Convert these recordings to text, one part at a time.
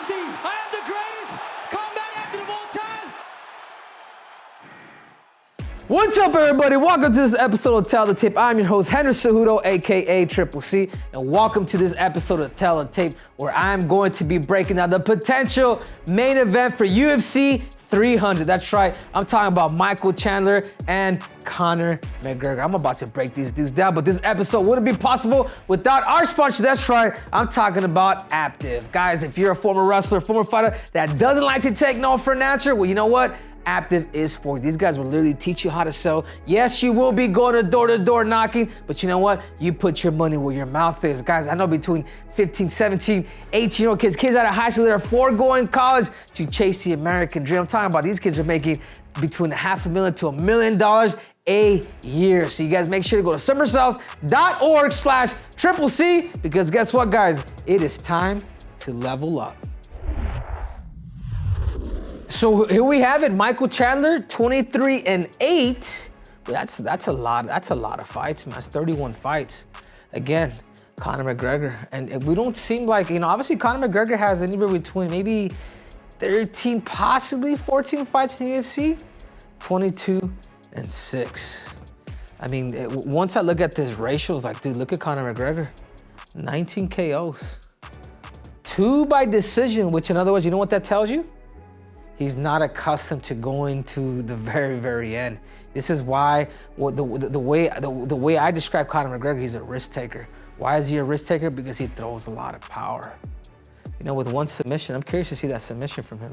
UFC. I am the greatest combat actor of all time. What's up, everybody? Welcome to this episode of Tell the Tape. I'm your host, Henry Cejudo, aka Triple C, and welcome to this episode of Tell the Tape, where I'm going to be breaking down the potential main event for UFC 300. That's right, I'm talking about Michael Chandler and Conor McGregor. I'm about to break these dudes down, but this episode wouldn't be possible without our sponsor. That's right, I'm talking about Aptive. Guys, if you're a former wrestler, former fighter that doesn't like to take no for an answer, well, you know what? Aptive is for you. These guys will literally teach you how to sell. Yes, you will be going to door knocking, but you know what? You put your money where your mouth is. Guys, I know between 15, 17, 18-year-old kids out of high school that are foregoing college to chase the American dream. I'm talking about these kids are making between $500,000 to $1 million a year. So you guys make sure to go to summersales.org/Triple C, because guess what, guys? It is time to level up. So here we have it, Michael Chandler, 23-8. That's a lot of fights, man. That's 31 fights. Again, Conor McGregor, and we don't seem like, obviously Conor McGregor has anywhere between maybe 13, possibly 14 fights in the UFC, 22-6. I mean, once I look at this ratio, it's like, dude, look at Conor McGregor, 19 KOs, 2 by decision, which in other words, you know what that tells you? He's not accustomed to going to the very, very end. This is why the way I describe Conor McGregor, he's a risk taker. Why is he a risk taker? Because he throws a lot of power. With one submission, I'm curious to see that submission from him.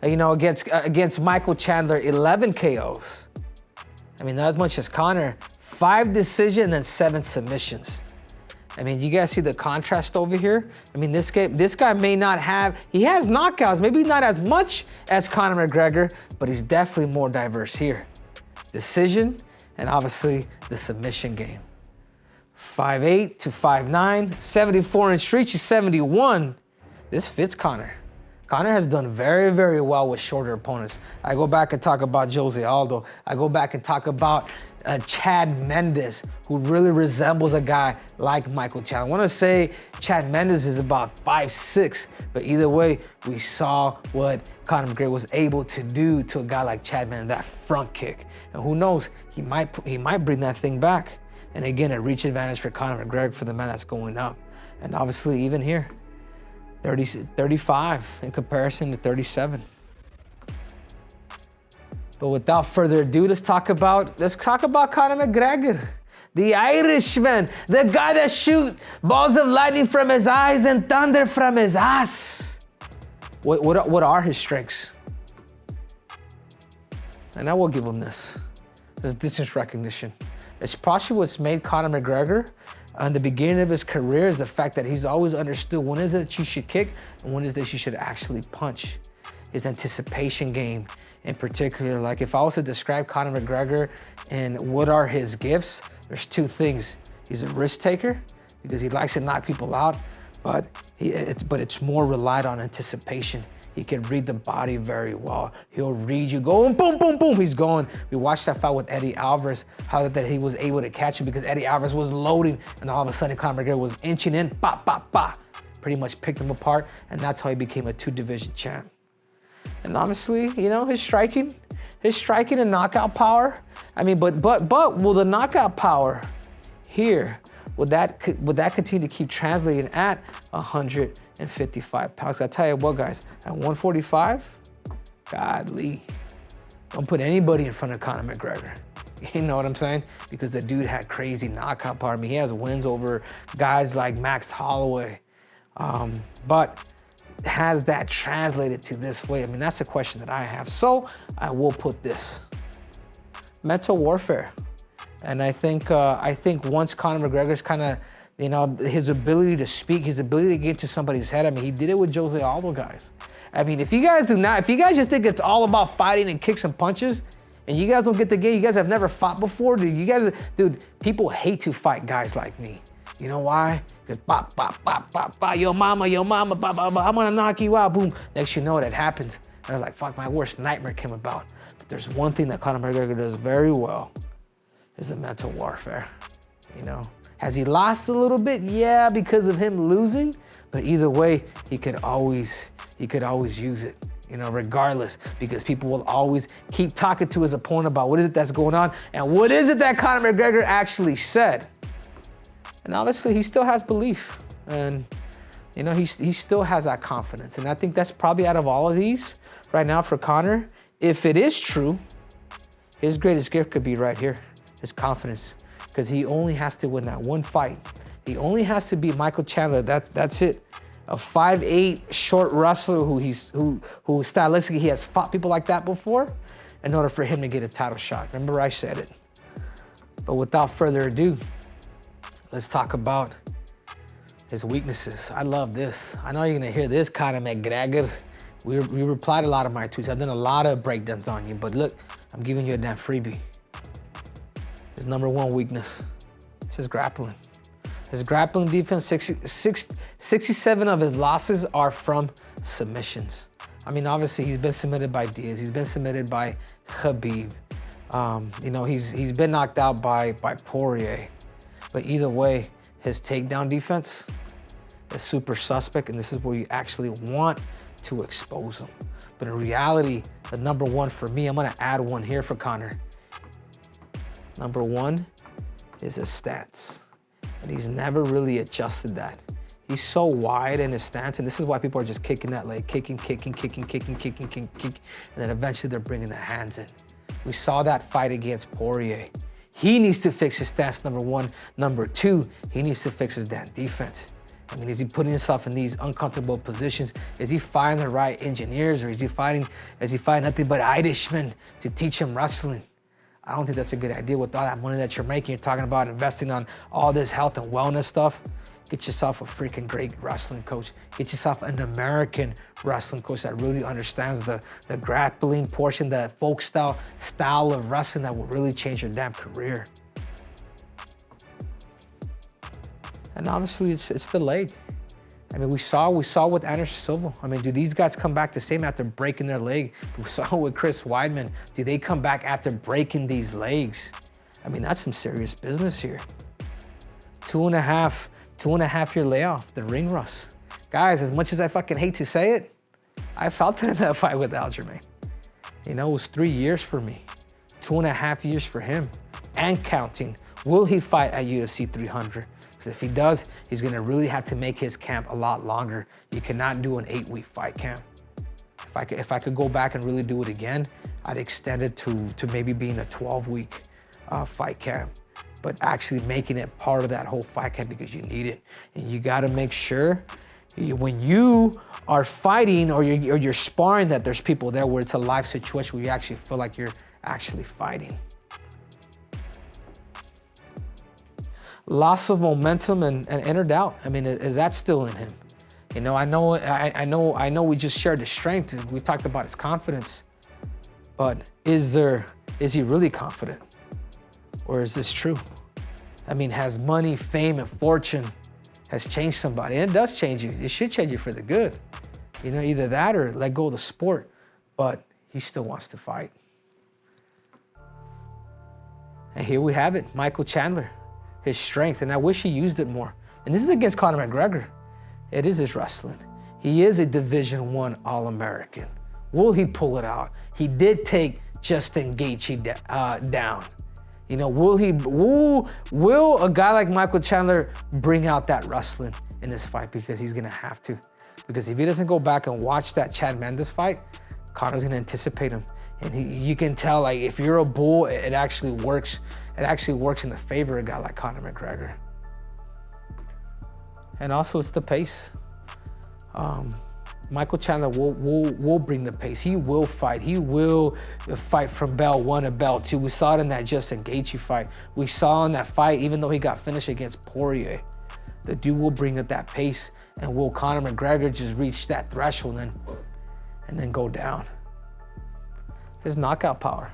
Against Michael Chandler, 11 KOs. I mean, not as much as Conor. 5 decisions and then 7 submissions. I mean, you guys see the contrast over here? I mean, this guy may not have, he has knockouts, maybe not as much as Conor McGregor, but he's definitely more diverse here. Decision, and obviously the submission game. 5'8" to 5'9", 74-inch reach is 71. This fits Conor. Conor has done very, very well with shorter opponents. I go back and talk about Jose Aldo. I go back and talk about Chad Mendes, who really resembles a guy like Michael Chandler. I want to say Chad Mendes is about 5'6", but either way, we saw what Conor McGregor was able to do to a guy like Chad Mendes, that front kick. And who knows, he might bring that thing back. And again, a reach advantage for Conor McGregor, for the man that's going up. And obviously, even here, 35 in comparison to 37. But without further ado, let's talk about Conor McGregor, the Irishman, the guy that shoots balls of lightning from his eyes and thunder from his ass. What are his strengths? And I will give him this distance recognition. It's partially what's made Conor McGregor in the beginning of his career is the fact that he's always understood when is it that you should kick and when is that you should actually punch. His anticipation game in particular. Like if I was to describe Conor McGregor and what are his gifts, there's 2 things. He's a risk taker because he likes to knock people out, but it's more relied on anticipation. He can read the body very well. He'll read you going, boom, boom, boom, he's going. We watched that fight with Eddie Alvarez, how that he was able to catch him because Eddie Alvarez was loading, and all of a sudden Conor McGregor was inching in, bop, bop, bop. Pretty much picked him apart, and that's how he became a 2-division champ. And honestly, his striking and knockout power, I mean, but will the knockout power here, would that continue to keep translating at 155 pounds? I tell you what, guys, at 145, godly, don't put anybody in front of Conor McGregor. You know what I'm saying? Because the dude had crazy knockout power. I mean, he has wins over guys like Max Holloway. But has that translated to this way? I mean, that's a question that I have. So I will put this. Mental warfare. And I think once Conor McGregor's kind of, his ability to speak, his ability to get into somebody's head, I mean, he did it with Jose Aldo, guys. I mean, if you guys just think it's all about fighting and kicks and punches, and you guys don't get the game, you guys have never fought before, dude, people hate to fight guys like me. You know why? Because bop, bop, bop, bop, bop, yo mama, bop, bop, bop, I'm gonna knock you out, boom. Next you know it happens. And I'm like, fuck, my worst nightmare came about. But there's one thing that Conor McGregor does very well, is the mental warfare. Has he lost a little bit? Yeah, because of him losing. But either way, he could always he could always use it, you know, regardless, because people will always keep talking to his opponent about what is it that's going on and what is it that Conor McGregor actually said. And obviously he still has belief, and you know, he still has that confidence. And I think that's probably out of all of these right now for Conor, if it is true, his greatest gift could be right here, his confidence, because he only has to win that one fight. He only has to beat Michael Chandler. That's it. A 5'8" short wrestler who stylistically he has fought people like that before in order for him to get a title shot. Remember I said it. But without further ado, let's talk about his weaknesses. I love this. I know you're gonna hear this, Conor McGregor. We replied a lot of my tweets. I've done a lot of breakdowns on you, but look, I'm giving you a damn freebie. His number one weakness, it's his grappling. His grappling defense, 67 of his losses are from submissions. I mean, obviously he's been submitted by Diaz. He's been submitted by Khabib. You know, he's been knocked out by Poirier. But either way, his takedown defense is super suspect, and this is where you actually want to expose him. But in reality, the number one for me, I'm gonna add one here for Conor. Number one is his stance. And he's never really adjusted that. He's so wide in his stance, and this is why people are just kicking that leg, kicking, and then eventually they're bringing the hands in. We saw that fight against Poirier. He needs to fix his stance, number one. Number two, he needs to fix his damn defense. I mean, is he putting himself in these uncomfortable positions? Is he fighting the right engineers, or is he fighting nothing but Irishmen to teach him wrestling? I don't think that's a good idea with all that money that you're making. You're talking about investing on all this health and wellness stuff. Get yourself a freaking great wrestling coach. Get yourself an American wrestling coach that really understands the grappling portion, the folk style of wrestling that will really change your damn career. And obviously it's the leg. I mean, we saw with Anderson Silva. I mean, do these guys come back the same after breaking their leg? We saw with Chris Weidman. Do they come back after breaking these legs? I mean, that's some serious business here. Two and a half year layoff, the ring rust. Guys, as much as I fucking hate to say it, I felt it in that fight with Aljamain. You know, it was 3 years for me, 2.5 years for him, and counting. Will he fight at UFC 300? Because if he does, he's gonna really have to make his camp a lot longer. You cannot do an 8-week fight camp. If I could go back and really do it again, I'd extend it to maybe being a 12-week fight camp, but actually making it part of that whole fight camp, because you need it. And you gotta make sure when you are fighting or you're sparring that there's people there where it's a live situation where you actually feel like you're actually fighting. Loss of momentum and inner doubt. I mean, is that still in him? You know, I know we just shared the strength and we talked about his confidence, but is he really confident? Or is this true? I mean, has money, fame, and fortune has changed somebody? And it does change you. It should change you for the good. You know, either that or let go of the sport, but he still wants to fight. And here we have it, Michael Chandler, his strength, and I wish he used it more. And this is against Conor McGregor. It is his wrestling. He is a Division I All-American. Will he pull it out? He did take Justin Gaethje down. You know, will a guy like Michael Chandler bring out that wrestling in this fight? Because he's gonna have to. Because if he doesn't go back and watch that Chad Mendes fight, Conor's gonna anticipate him. And you can tell, like, if you're a bull, it actually works. It actually works in the favor of a guy like Conor McGregor. And also it's the pace. Michael Chandler will bring the pace. He will fight. He will fight from bell 1 to bell 2. We saw it in that Justin Gaethje fight. We saw in that fight, even though he got finished against Poirier, the dude will bring up that pace. And will Conor McGregor just reach that threshold and then go down? His knockout power.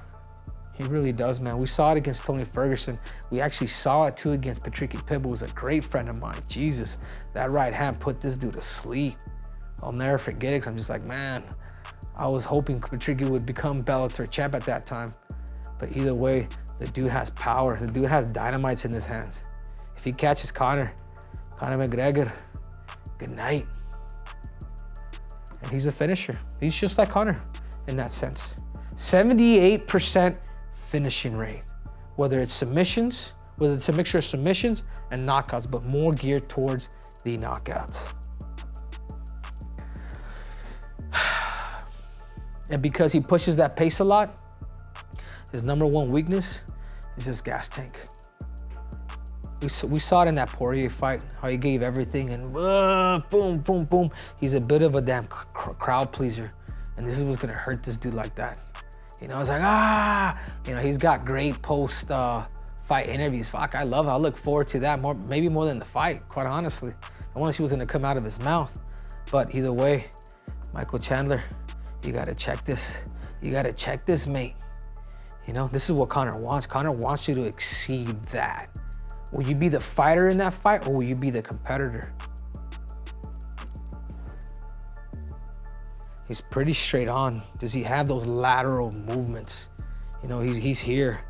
He really does, man. We saw it against Tony Ferguson. We actually saw it too against Patricky Pitbull, who's a great friend of mine. Jesus, that right hand put this dude to sleep. I'll never forget it, 'cause I'm just like, man, I was hoping Patricky would become Bellator champ at that time. But either way, the dude has power. The dude has dynamites in his hands. If he catches Conor McGregor, good night. And he's a finisher. He's just like Conor in that sense. 78% finishing rate, whether it's submissions, whether it's a mixture of submissions and knockouts, but more geared towards the knockouts. And because he pushes that pace a lot, his number one weakness is his gas tank. We saw it in that Poirier fight, how he gave everything and boom, boom, boom. He's a bit of a damn crowd pleaser. And this is what's gonna hurt this dude like that. You know, it's like, he's got great post fight interviews. Fuck, I love it. I look forward to that maybe more than the fight, quite honestly. I want to see what's gonna come out of his mouth. But either way, Michael Chandler, you gotta check this. You gotta check this, mate. You know, this is what Conor wants. Conor wants you to exceed that. Will you be the fighter in that fight, or will you be the competitor? He's pretty straight on. Does he have those lateral movements? You know, he's here.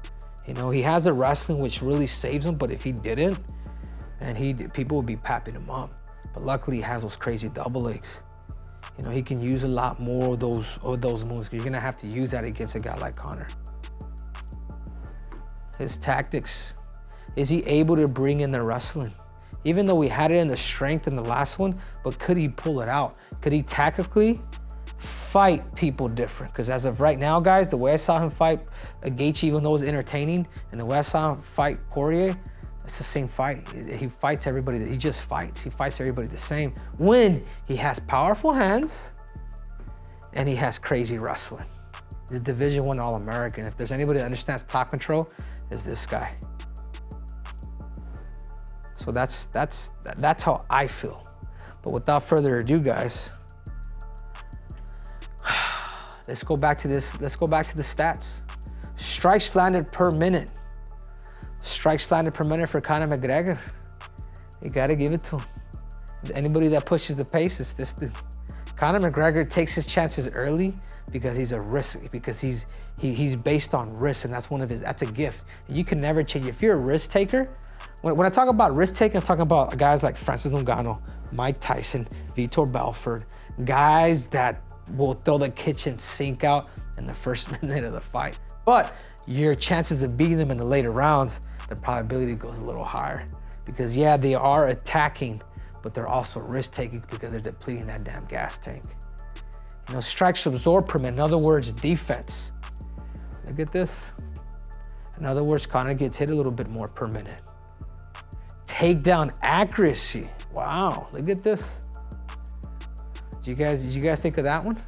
You know, he has a wrestling which really saves him, but if he didn't, and people would be papping him up. But luckily he has those crazy double legs. You know, he can use a lot more of those moves, because you're gonna have to use that against a guy like Conor. His tactics, is he able to bring in the wrestling? Even though we had it in the strength in the last one, but could he pull it out? Could he tactically fight people different? Because as of right now, guys, the way I saw him fight Gaethje, even though it was entertaining, and the way I saw him fight Poirier, it's the same fight. He fights everybody. He just fights. He fights everybody the same when he has powerful hands and he has crazy wrestling. He's a Division I All-American. If there's anybody that understands top control, it's this guy. So that's how I feel. But without further ado, guys, let's go back to this. Let's go back to the stats. Strikes landed per minute. Strikes landed per minute for Conor McGregor. You gotta give it to him. Anybody that pushes the pace is this dude. Conor McGregor takes his chances early because he's a risk, because he's based on risk, and that's a gift. And you can never change. If you're a risk taker, when I talk about risk taking, I'm talking about guys like Francis Ngannou, Mike Tyson, Vitor Belfort, guys that will throw the kitchen sink out in the first minute of the fight. But your chances of beating them in the later rounds, the probability goes a little higher. Because yeah, they are attacking, but they're also risk taking because they're depleting that damn gas tank. You know, strikes absorbed per minute, in other words, defense. Look at this. In other words, Conor gets hit a little bit more per minute. Takedown accuracy. Wow, look at this. Did you guys think of that one?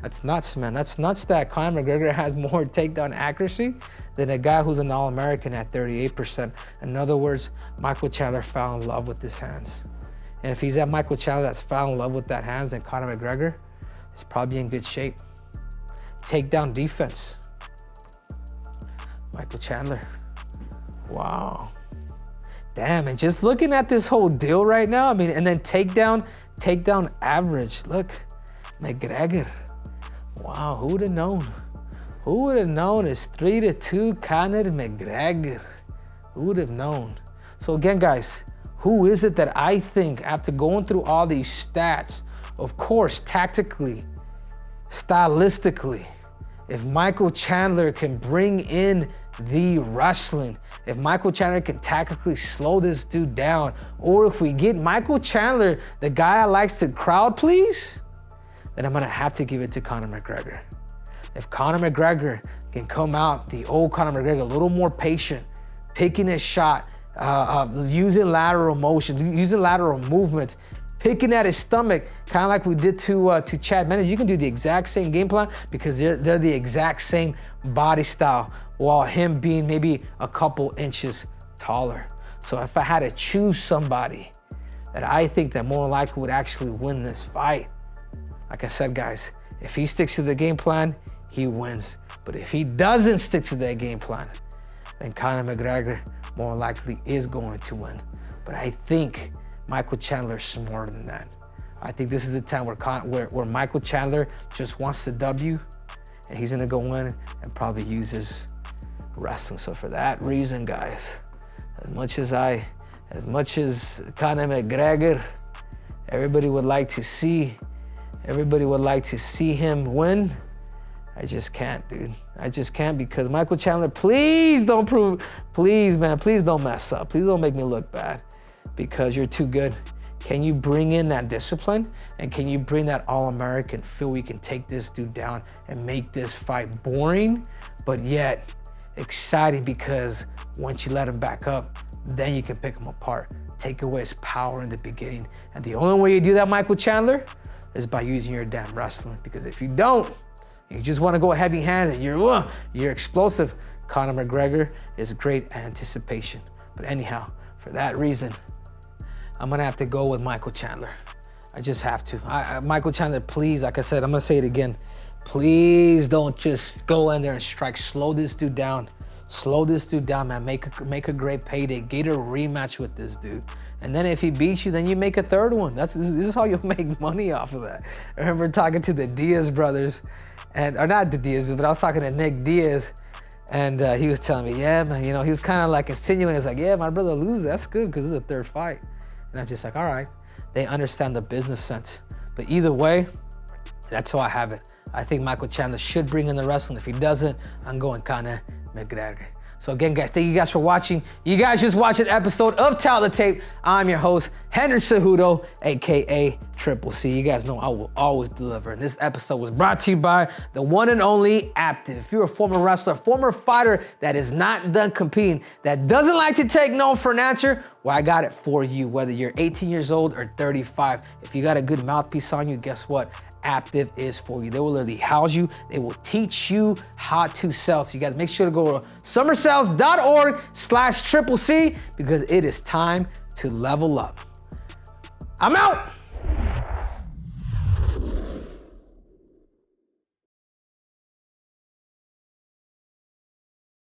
That's nuts, man. That's nuts that Conor McGregor has more takedown accuracy than a guy who's an All-American at 38%. In other words, Michael Chandler fell in love with his hands. And if he's at Michael Chandler that's fell in love with that hands, then Conor McGregor is probably in good shape. Takedown defense. Michael Chandler. Wow. Damn, and just looking at this whole deal right now, I mean, and then takedown average. Look, McGregor. Wow, who would have known? Who would have known? It's 3-2 Conor McGregor. Who would have known? So again, guys, who is it that I think, after going through all these stats, of course, tactically, stylistically, if Michael Chandler can bring in the wrestling, if Michael Chandler can tactically slow this dude down, or if we get Michael Chandler, the guy that likes to crowd please, then I'm gonna have to give it to Conor McGregor. If Conor McGregor can come out, the old Conor McGregor, a little more patient, picking his shot, using lateral motion, using lateral movements, picking at his stomach, kind of like we did to Chad Mendes. You can do the exact same game plan because they're the exact same body style, while him being maybe a couple inches taller. So if I had to choose somebody that I think that more likely would actually win this fight, like I said, guys, if he sticks to the game plan, he wins. But if he doesn't stick to that game plan, then Conor McGregor more likely is going to win. But I think Michael Chandler is smarter than that. I think this is the time where Michael Chandler just wants the W, and he's gonna go in and probably use his wrestling. So for that reason, guys, as much as Conor McGregor, everybody would like to see, Everybody would like to see him win. I just can't, dude. I just can't, because Michael Chandler, please don't please, man, please don't mess up. Please don't make me look bad, because you're too good. Can you bring in that discipline? And can you bring that All-American feel? We can take this dude down and make this fight boring, but yet exciting, because once you let him back up, then you can pick him apart. Take away his power in the beginning. And the only way you do that, Michael Chandler, is by using your damn wrestling. Because if you don't, you just want to go heavy hands and you're explosive. Conor McGregor is great anticipation. But anyhow, for that reason, I'm gonna have to go with Michael Chandler. I just have to. Michael Chandler, please, like I said, I'm gonna say it again. Please don't just go in there and strike. Slow this dude down. Slow this dude down, man. Make a great payday. Get a rematch with this dude. And then if he beats you, then you make a third one. This is how you'll make money off of that. I remember talking to the Diaz brothers, or not the Diaz, but I was talking to Nick Diaz, and he was telling me, yeah, man, he was kind of like insinuating. He's like, yeah, my brother loses. That's good, because it's a third fight. And I'm just like, all right. They understand the business sense. But either way, that's how I have it. I think Michael Chandler should bring in the wrestling. If he doesn't, I'm going Conor McGregor. So again, guys, thank you guys for watching. You guys just watched an episode of Tell the Tape. I'm your host, Henry Cejudo, AKA Triple C. You guys know I will always deliver. And this episode was brought to you by the one and only Aptive. If you're a former wrestler, former fighter that is not done competing, that doesn't like to take no for an answer, well, I got it for you. Whether you're 18 years old or 35, if you got a good mouthpiece on you, guess what? Aptive is for you. They will literally house you. They will teach you how to sell. So you guys make sure to go to summersales.org/Triple C, because it is time to level up. I'm out.